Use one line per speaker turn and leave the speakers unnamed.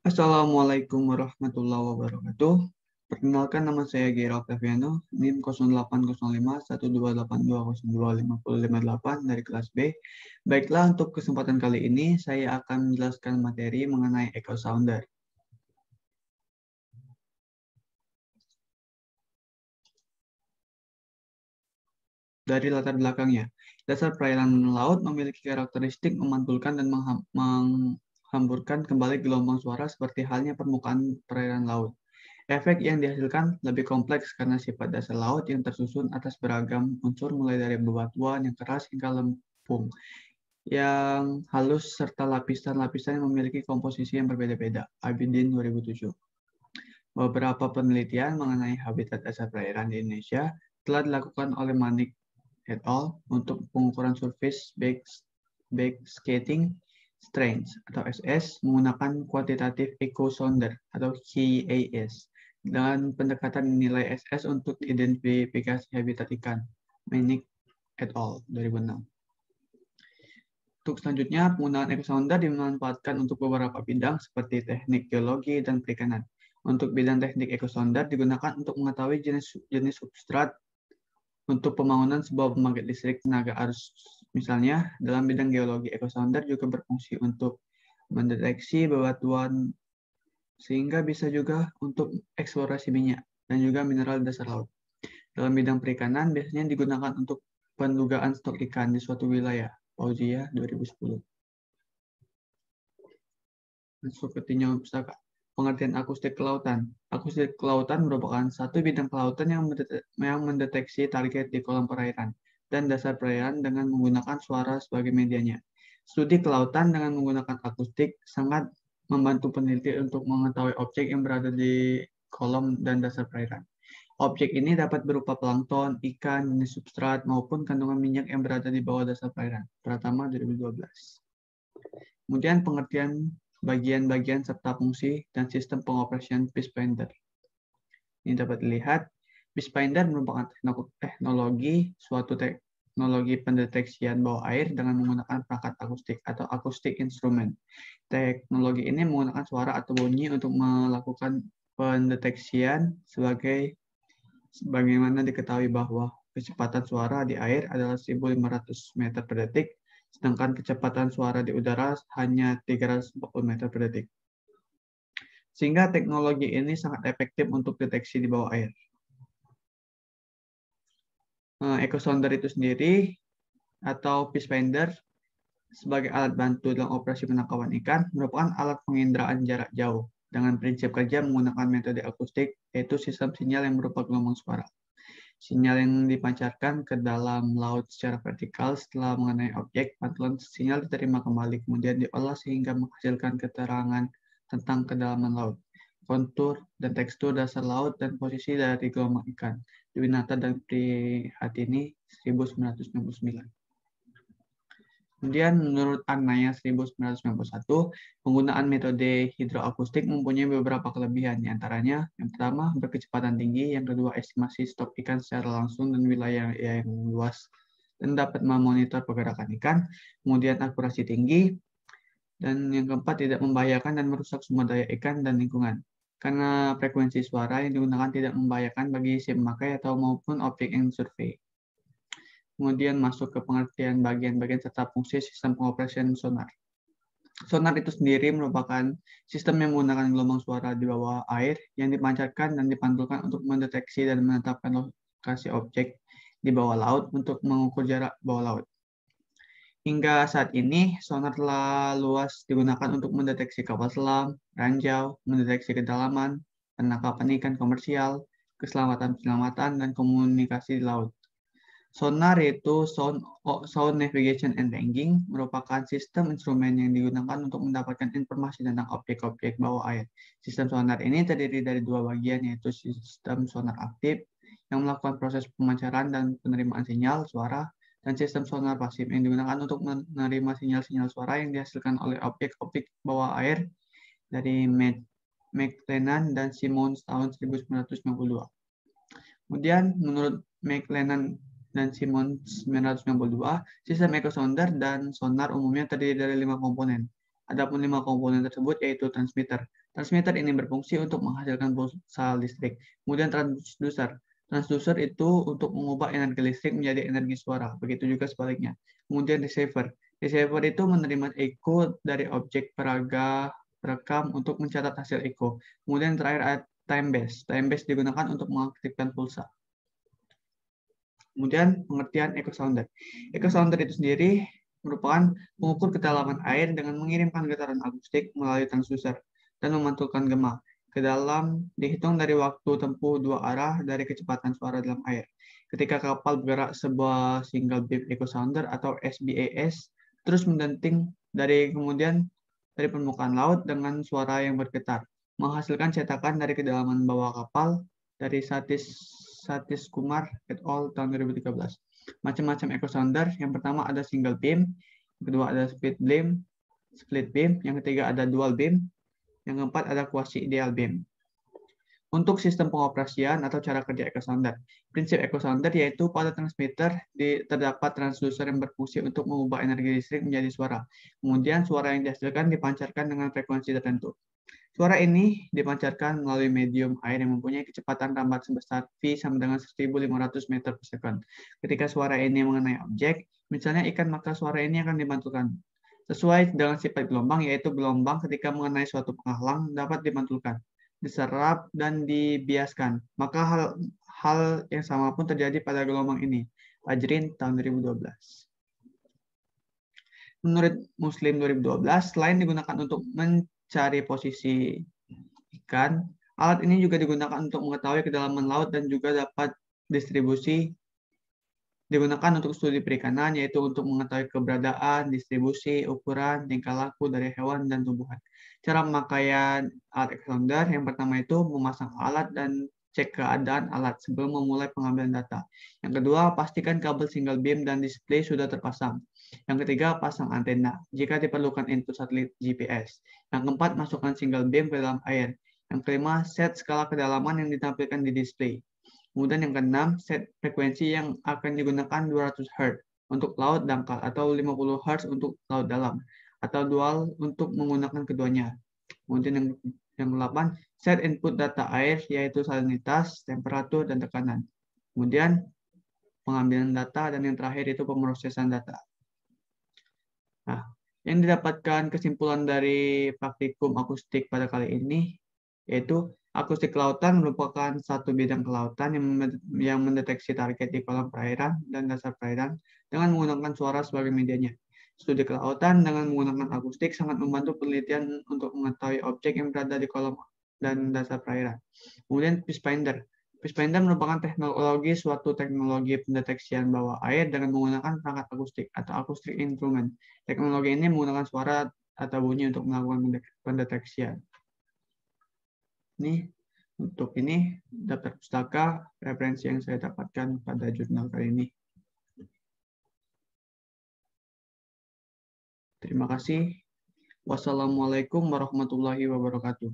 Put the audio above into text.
Assalamualaikum warahmatullahi wabarakatuh. Perkenalkan, nama saya Gero Octaviano, NIM 08051282025058 dari kelas B. Baiklah, untuk kesempatan kali ini saya akan menjelaskan materi mengenai echo sounder. Dari latar belakangnya, dasar perairan laut memiliki karakteristik memantulkan dan menghamburkan kembali gelombang suara seperti halnya permukaan perairan laut. Efek yang dihasilkan lebih kompleks karena sifat dasar laut yang tersusun atas beragam unsur mulai dari bebatuan yang keras hingga lempung yang halus serta lapisan-lapisan yang memiliki komposisi yang berbeda-beda. Abidin 2007. Beberapa penelitian mengenai habitat dasar perairan di Indonesia telah dilakukan oleh Manik et al. Untuk pengukuran surface backscattering strength atau SS menggunakan kuantitatif echo sounder atau QAS dan pendekatan nilai SS untuk identifikasi habitat ikan. Manik et al. 2006. Untuk selanjutnya, penggunaan echo sounder dimanfaatkan untuk beberapa bidang seperti teknik geologi dan perikanan. Untuk bidang teknik echo sounder digunakan untuk mengetahui jenis substrat untuk pembangunan sebuah pembangkit listrik tenaga arus. Misalnya, dalam bidang geologi, echo sounder juga berfungsi untuk mendeteksi bebatuan sehingga bisa juga untuk eksplorasi minyak dan juga mineral dasar laut. Dalam bidang perikanan, biasanya digunakan untuk pendugaan stok ikan di suatu wilayah. Pauzia 2010. Masuk ke tinjauan pustaka. Pengertian akustik kelautan. Akustik kelautan merupakan satu bidang kelautan yang mendeteksi target di kolam perairan dan dasar perairan dengan menggunakan suara sebagai medianya. Studi kelautan dengan menggunakan akustik sangat membantu peneliti untuk mengetahui objek yang berada di kolom dan dasar perairan. Objek ini dapat berupa plankton, ikan, jenis substrat, maupun kandungan minyak yang berada di bawah dasar perairan. Pratama 2012. Kemudian pengertian bagian-bagian serta fungsi dan sistem pengoperasian Peacefinder. Ini dapat dilihat, Peacefinder merupakan suatu teknologi pendeteksian bawah air dengan menggunakan perangkat akustik atau acoustic instrument. Teknologi ini menggunakan suara atau bunyi untuk melakukan pendeteksian sebagaimana diketahui bahwa kecepatan suara di air adalah 1.500 meter per detik, sedangkan kecepatan suara di udara hanya 340 meter per detik. Sehingga teknologi ini sangat efektif untuk deteksi di bawah air. Echo sounder itu sendiri atau Peacefinder sebagai alat bantu dalam operasi penangkapan ikan merupakan alat penginderaan jarak jauh dengan prinsip kerja menggunakan metode akustik, yaitu sistem sinyal yang berupa gelombang suara. Sinyal yang dipancarkan ke dalam laut secara vertikal setelah mengenai objek, pantulan sinyal diterima kembali, kemudian diolah sehingga menghasilkan keterangan tentang kedalaman laut, kontur dan tekstur dasar laut, dan posisi dari gelombang ikan. Dwinata dan Prihatini 1999. Kemudian menurut Agnaya 1991, penggunaan metode hidroakustik mempunyai beberapa kelebihan, diantaranya yang pertama berkecepatan tinggi, yang kedua estimasi stok ikan secara langsung dan wilayah yang luas dan dapat memonitor pergerakan ikan, kemudian akurasi tinggi, dan yang keempat tidak membahayakan dan merusak sumber daya ikan dan lingkungan. Karena frekuensi suara yang digunakan tidak membahayakan bagi si pemakai atau maupun objek yang disurvei. Kemudian masuk ke pengertian bagian-bagian serta fungsi sistem pengoperasian sonar. Sonar itu sendiri merupakan sistem yang menggunakan gelombang suara di bawah air yang dipancarkan dan dipantulkan untuk mendeteksi dan menetapkan lokasi objek di bawah laut untuk mengukur jarak bawah laut. Hingga saat ini, sonar telah luas digunakan untuk mendeteksi kapal selam, ranjau, mendeteksi kedalaman, penangkapan ikan komersial, keselamatan-penyelamatan, dan komunikasi di laut. Sonar yaitu Sound Navigation and Tagging merupakan sistem instrumen yang digunakan untuk mendapatkan informasi tentang objek-objek bawah air. Sistem sonar ini terdiri dari dua bagian, yaitu sistem sonar aktif yang melakukan proses pemancaran dan penerimaan sinyal suara, dan sistem sonar pasif yang digunakan untuk menerima sinyal-sinyal suara yang dihasilkan oleh objek-objek bawah air dari McLennan dan Simmons tahun 1992. Kemudian menurut McLennan dan Simmons 1992, sistem echo sounder dan sonar umumnya terdiri dari 5 komponen. Adapun 5 komponen tersebut yaitu transmitter. Transmitter ini berfungsi untuk menghasilkan pulsa listrik. Kemudian transducer. Transducer itu untuk mengubah energi listrik menjadi energi suara. Begitu juga sebaliknya. Kemudian receiver. Receiver itu menerima echo dari objek peraga perekam untuk mencatat hasil echo. Kemudian terakhir ada time base. Time base digunakan untuk mengaktifkan pulsa. Kemudian pengertian echo sounder. Echo sounder itu sendiri merupakan pengukur kedalaman air dengan mengirimkan getaran akustik melalui transducer dan memantulkan gema ke dalam dihitung dari waktu tempuh dua arah dari kecepatan suara dalam air. Ketika kapal bergerak sebuah single beam echo sounder atau SBAS terus mendenting dari permukaan laut dengan suara yang bergetar, menghasilkan cetakan dari kedalaman bawah kapal dari Satish Kumar et al. Tahun 2013. Macam-macam echo sounder. Yang pertama ada single beam, yang kedua ada split beam, yang ketiga ada dual beam, yang keempat ada quasi ideal beam. Untuk sistem pengoperasian atau cara kerja echo sounder. Prinsip echo sounder yaitu pada transmitter terdapat transducer yang berfungsi untuk mengubah energi listrik menjadi suara. Kemudian suara yang dihasilkan dipancarkan dengan frekuensi tertentu. Suara ini dipancarkan melalui medium air yang mempunyai kecepatan rambat sebesar V sama dengan 1.500 meter per second. Ketika suara ini mengenai objek, misalnya ikan, maka suara ini akan dimantulkan. Sesuai dengan sifat gelombang, yaitu gelombang ketika mengenai suatu penghalang dapat dimantulkan, diserap, dan dibiaskan. Maka hal yang sama pun terjadi pada gelombang ini. Ajrin tahun 2012. Menurut Muslim 2012, selain digunakan untuk mencari posisi ikan, alat ini juga digunakan untuk mengetahui kedalaman laut dan juga dapat digunakan untuk studi perikanan, yaitu untuk mengetahui keberadaan, distribusi, ukuran, tingkah laku dari hewan dan tumbuhan. Cara pemakaian alat echo sounder yang pertama itu memasang alat dan cek keadaan alat sebelum memulai pengambilan data. Yang kedua, pastikan kabel single beam dan display sudah terpasang. Yang ketiga, pasang antena jika diperlukan input satelit GPS. Yang keempat, masukkan single beam ke dalam air. Yang kelima, set skala kedalaman yang ditampilkan di display. Kemudian yang keenam, set frekuensi yang akan digunakan 200 Hz untuk laut dangkal atau 50 Hz untuk laut dalam, atau dual untuk menggunakan keduanya. Kemudian yang ke-8, set input data air yaitu salinitas, temperatur, dan tekanan. Kemudian pengambilan data, dan yang terakhir itu pemrosesan data. Nah, yang didapatkan kesimpulan dari praktikum akustik pada kali ini yaitu akustik kelautan merupakan satu bidang kelautan yang mendeteksi target di kolam perairan dan dasar perairan dengan menggunakan suara sebagai medianya. Studi kelautan dengan menggunakan akustik sangat membantu penelitian untuk mengetahui objek yang berada di kolam dan dasar perairan. Kemudian fish finder. Fish finder merupakan suatu teknologi pendeteksian bawah air dengan menggunakan perangkat akustik atau acoustic instrument. Teknologi ini menggunakan suara atau bunyi untuk melakukan pendeteksian. Ini untuk ini daftar pustaka referensi yang saya dapatkan pada jurnal kali ini. Terima kasih. Wassalamualaikum warahmatullahi wabarakatuh.